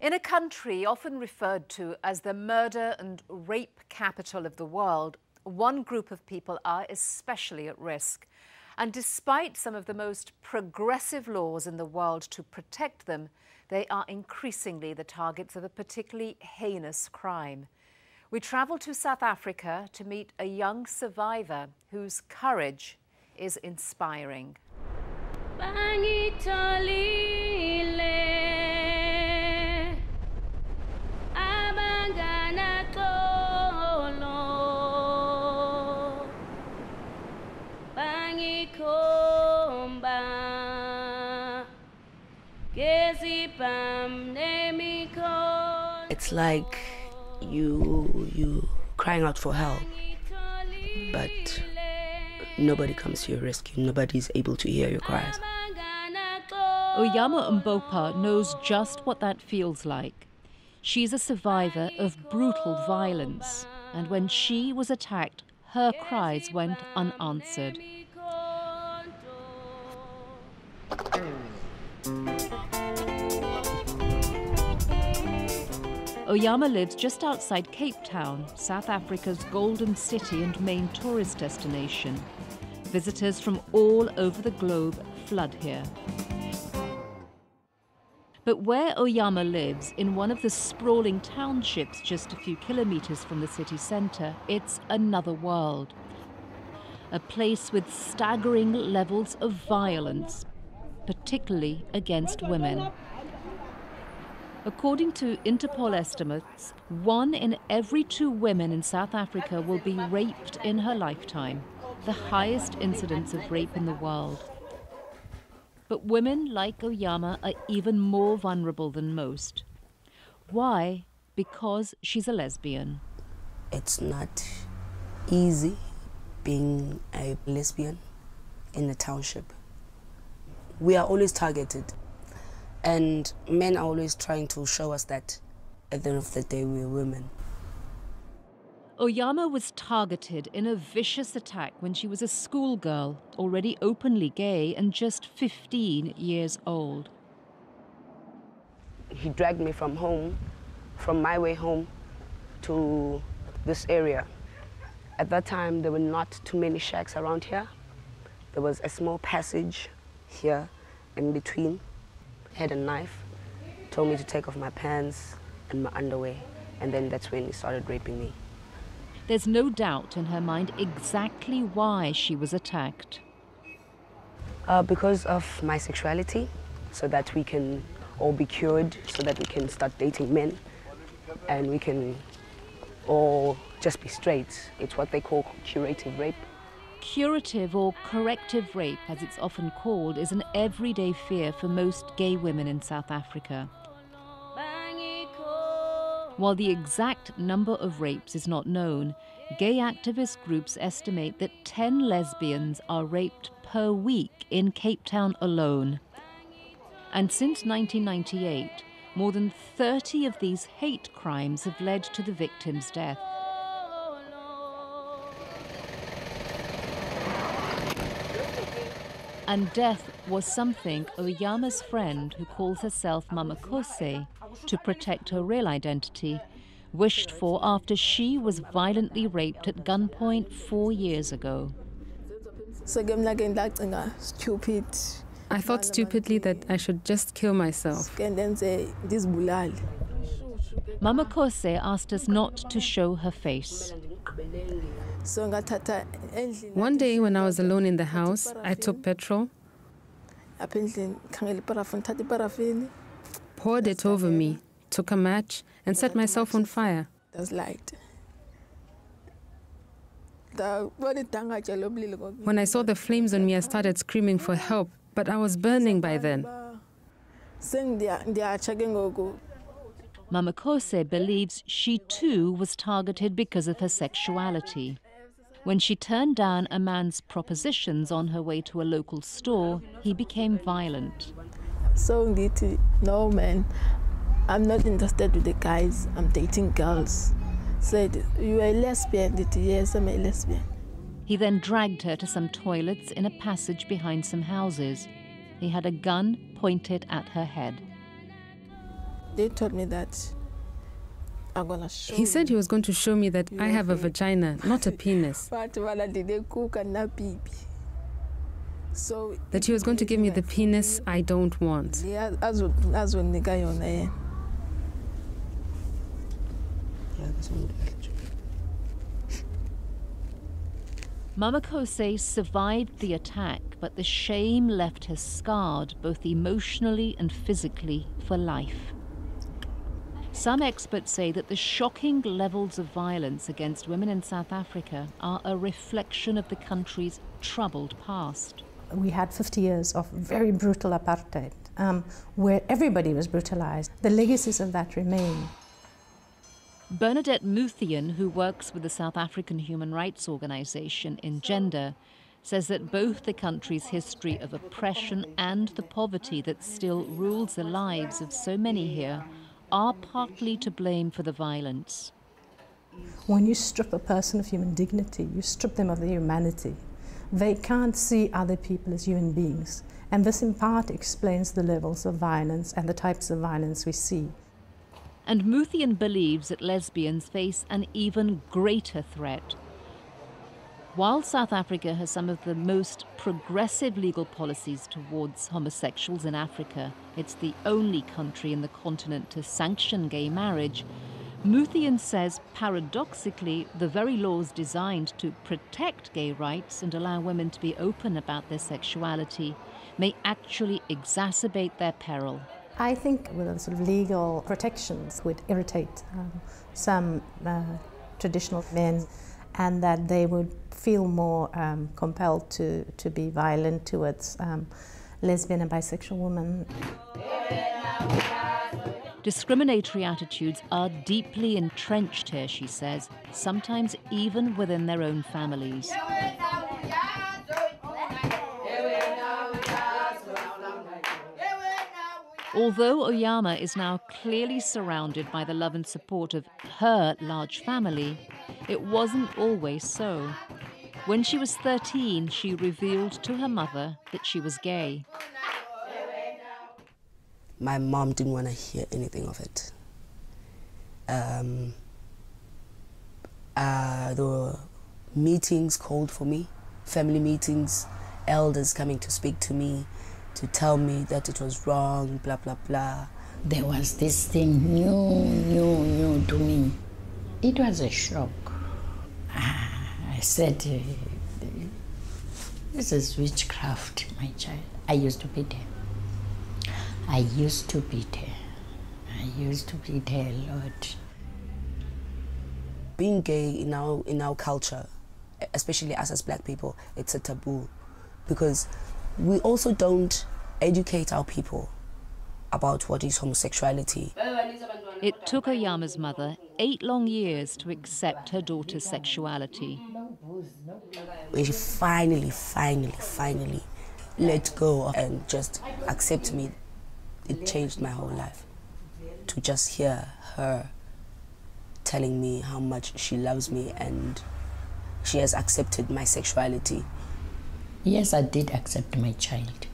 In a country often referred to as the murder and rape capital of the world, one group of people are especially at risk. And despite some of the most progressive laws in the world to protect them, they are increasingly the targets of a particularly heinous crime. We travel to South Africa to meet a young survivor whose courage is inspiring. It's like you crying out for help, but nobody comes to your rescue. Nobody's able to hear your cries. Oyama Mbopa knows just what that feels like. She's a survivor of brutal violence, and when she was attacked, her cries went unanswered. Oyama lives just outside Cape Town, South Africa's golden city and main tourist destination. Visitors from all over the globe flood here. But where Oyama lives, in one of the sprawling townships just a few kilometers from the city centre, it's another world. A place with staggering levels of violence, particularly against women. According to Interpol estimates, 1 in every 2 women in South Africa will be raped in her lifetime, the highest incidence of rape in the world. But women like Oyama are even more vulnerable than most. Why? Because she's a lesbian. It's not easy being a lesbian in the township. We are always targeted. And men are always trying to show us that at the end of the day we're women. Oyama was targeted in a vicious attack when she was a schoolgirl, already openly gay and just 15 years old. He dragged me from home, from my way home to this area. At that time, there were not too many shacks around here. There was a small passage here in between. Had a knife, told me to take off my pants and my underwear, and then that's when he started raping me. There's no doubt in her mind exactly why she was attacked. Because of my sexuality, so that we can all be cured, so that we can start dating men, and we can all just be straight. It's what they call curative rape. Curative or corrective rape, as it's often called, is an everyday fear for most gay women in South Africa. While the exact number of rapes is not known, gay activist groups estimate that 10 lesbians are raped per week in Cape Town alone. And since 1998, more than 30 of these hate crimes have led to the victim's death. And death was something Oyama's friend, who calls herself Mama Kose, to protect her real identity, wished for after she was violently raped at gunpoint 4 years ago. I thought stupidly that I should just kill myself. Mama Kose asked us not to show her face. One day when I was alone in the house, I took petrol, poured it over me, took a match, and set myself on fire. When I saw the flames on me, I started screaming for help, but I was burning by then. Mama Kose believes she too was targeted because of her sexuality. When she turned down a man's propositions on her way to a local store, he became violent. No man, I'm not interested with the guys, I'm dating girls. Said, you are a lesbian? Yes, I'm a lesbian. He then dragged her to some toilets in a passage behind some houses. He had a gun pointed at her head. They told me that I'm gonna show He said he was going to show me that I have a vagina, not a penis. So That he was going to give me the penis I don't want. Mama Kose survived the attack, but the shame left her scarred both emotionally and physically for life. Some experts say that the shocking levels of violence against women in South Africa are a reflection of the country's troubled past. We had 50 years of very brutal apartheid, where everybody was brutalized. The legacies of that remain. Bernadette Muthian, who works with the South African human rights organization Engender, says that both the country's history of oppression and the poverty that still rules the lives of so many here are partly to blame for the violence. When you strip a person of human dignity, you strip them of their humanity. They can't see other people as human beings. And this in part explains the levels of violence and the types of violence we see. And Muthian believes that lesbians face an even greater threat. While South Africa has some of the most progressive legal policies towards homosexuals in Africa, it's the only country in the continent to sanction gay marriage. Muthian says, paradoxically, the very laws designed to protect gay rights and allow women to be open about their sexuality may actually exacerbate their peril. I think with the sort of legal protections would irritate some traditional men, and that they would feel more compelled to be violent towards lesbian and bisexual women. Discriminatory attitudes are deeply entrenched here, she says, sometimes even within their own families. Although Oyama is now clearly surrounded by the love and support of her large family, it wasn't always so. When she was 13, she revealed to her mother that she was gay. My mom didn't want to hear anything of it. There were meetings called for me, family meetings, elders coming to speak to me, to tell me that it was wrong, blah, blah, blah. There was this thing new to me. It was a shock. I said, this is witchcraft, my child. I used to beat her. I used to beat her. I used to beat her a lot. Being gay in our culture, especially us as black people, it's a taboo, because we also don't educate our people about what is homosexuality. It took Oyama's mother 8 long years to accept her daughter's sexuality. When she finally let go and just accept me, it changed my whole life. To just hear her telling me how much she loves me and she has accepted my sexuality. Yes, I did accept my child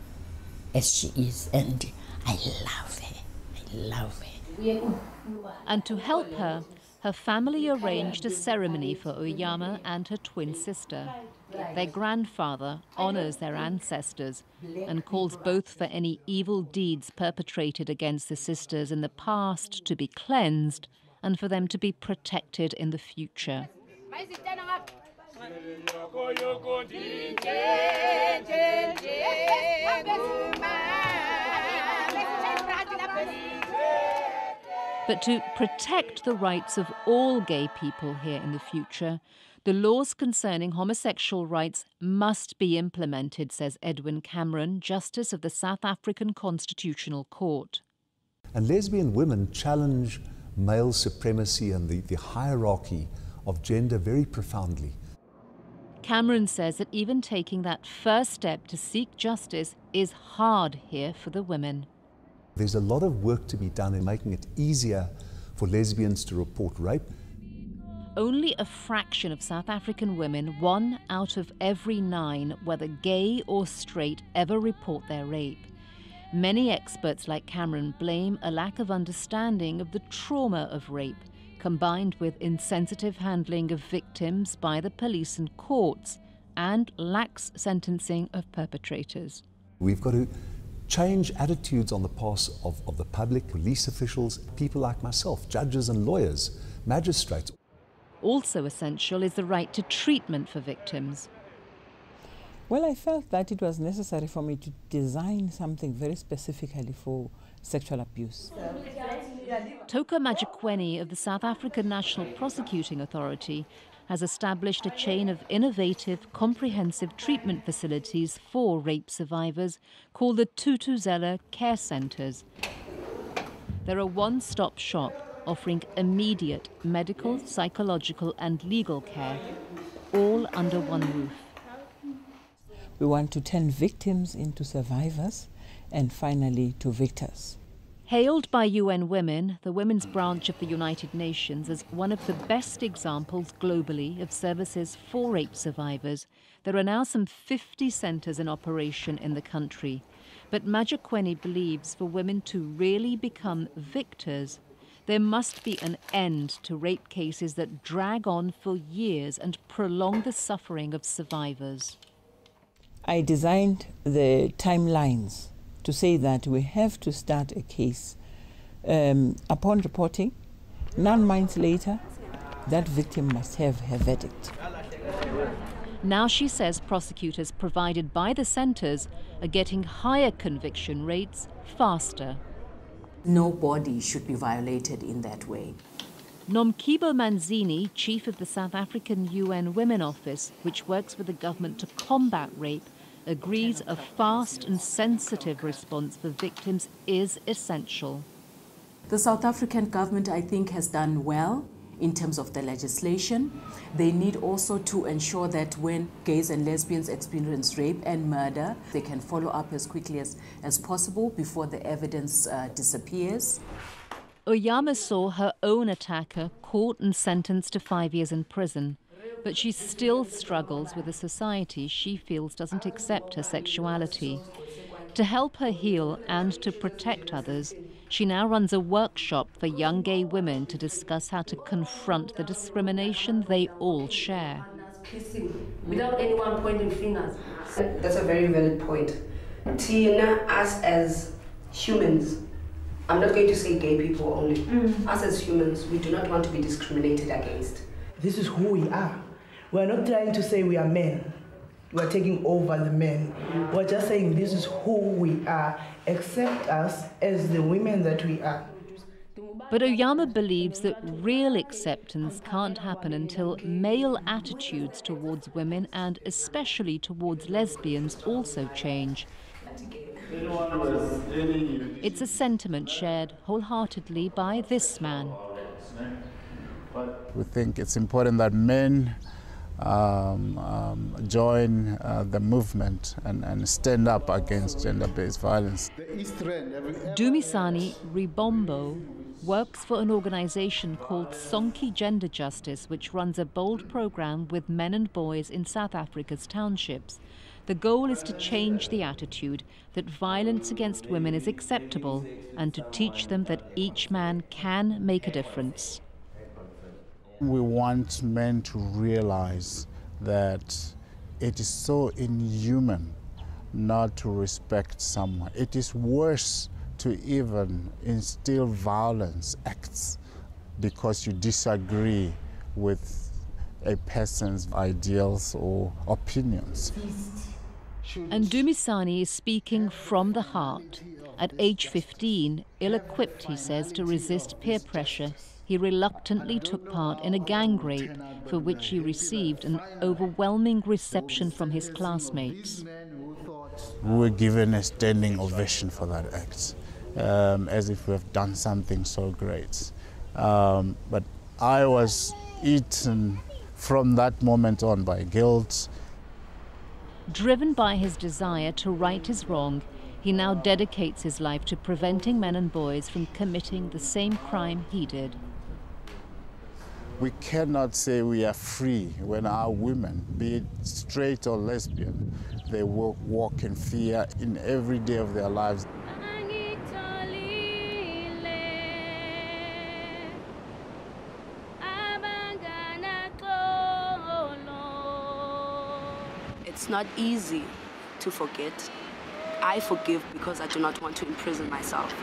as she is, and I love her. I love her. And to help her, her family arranged a ceremony for Oyama and her twin sister. Their grandfather honors their ancestors and calls both for any evil deeds perpetrated against the sisters in the past to be cleansed and for them to be protected in the future. But to protect the rights of all gay people here in the future, the laws concerning homosexual rights must be implemented, says Edwin Cameron, Justice of the South African Constitutional Court. And lesbian women challenge male supremacy and the hierarchy of gender very profoundly. Cameron says that even taking that first step to seek justice is hard here for the women. There's a lot of work to be done in making it easier for lesbians to report rape. Only a fraction of South African women, 1 out of every 9, whether gay or straight, ever report their rape. Many experts like Cameron blame a lack of understanding of the trauma of rape, combined with insensitive handling of victims by the police and courts, and lax sentencing of perpetrators. We've got to change attitudes on the part of the public, police officials, people like myself, judges and lawyers, magistrates. Also essential is the right to treatment for victims. Well, I felt that it was necessary for me to design something very specifically for sexual abuse. Toka Majikweni of the South African National Prosecuting Authority has established a chain of innovative, comprehensive treatment facilities for rape survivors called the Tutuzela Care Centres. They're a one-stop shop offering immediate medical, psychological and legal care, all under one roof. We want to turn victims into survivors and finally to victors. Hailed by UN Women, the women's branch of the United Nations, as one of the best examples globally of services for rape survivors, there are now some 50 centres in operation in the country. But Majikweni believes for women to really become victors, there must be an end to rape cases that drag on for years and prolong the suffering of survivors. I designed the timelines to say that we have to start a case upon reporting. 9 months later, that victim must have her verdict. Now she says prosecutors provided by the centres are getting higher conviction rates faster. Nobody should be violated in that way. Nomkibo Manzini, chief of the South African UN Women Office, which works with the government to combat rape, agrees a fast and sensitive response for victims is essential. The South African government, I think, has done well in terms of the legislation. They need also to ensure that when gays and lesbians experience rape and murder, they can follow up as quickly as possible before the evidence disappears. Oyama saw her own attacker caught and sentenced to 5 years in prison, but she still struggles with a society she feels doesn't accept her sexuality. To help her heal and to protect others, she now runs a workshop for young gay women to discuss how to confront the discrimination they all share. Without anyone pointing fingers. That's a very valid point. Tina, us as humans, I'm not going to say gay people only. Us as humans, we do not want to be discriminated against. This is who we are. We're not trying to say we are men. We're taking over the men. We're just saying this is who we are. Accept us as the women that we are. But Oyama believes that real acceptance can't happen until male attitudes towards women and especially towards lesbians also change. It's a sentiment shared wholeheartedly by this man. We think it's important that men join the movement and stand up against gender-based violence. Dumisani Ribombo works for an organization called Sonki Gender Justice, which runs a bold program with men and boys in South Africa's townships. The goal is to change the attitude that violence against women is acceptable and to teach them that each man can make a difference. We want men to realize that it is so inhuman not to respect someone. It is worse to even instill violence acts because you disagree with a person's ideals or opinions. And Dumisani is speaking from the heart. At age 15, ill-equipped, he says, to resist peer pressure, he reluctantly took part in a gang rape for which he received an overwhelming reception from his classmates. We were given a standing ovation for that act, as if we have done something so great. But I was eaten from that moment on by guilt. Driven by his desire to right his wrong, he now dedicates his life to preventing men and boys from committing the same crime he did. We cannot say we are free when our women, be it straight or lesbian, they walk in fear in every day of their lives. It's not easy to forget. I forgive because I do not want to imprison myself.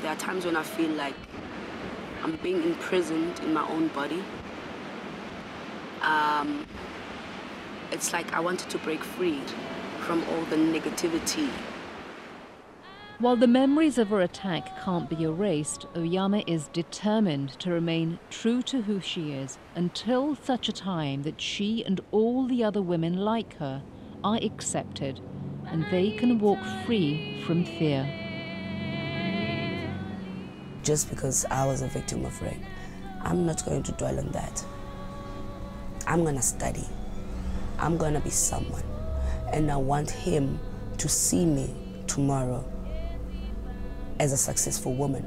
There are times when I feel like I'm being imprisoned in my own body. It's like I wanted to break free from all the negativity. While the memories of her attack can't be erased, Oyama is determined to remain true to who she is until such a time that she and all the other women like her are accepted and they can walk free from fear. Just because I was a victim of rape, I'm not going to dwell on that. I'm going to study. I'm going to be someone. And I want him to see me tomorrow as a successful woman.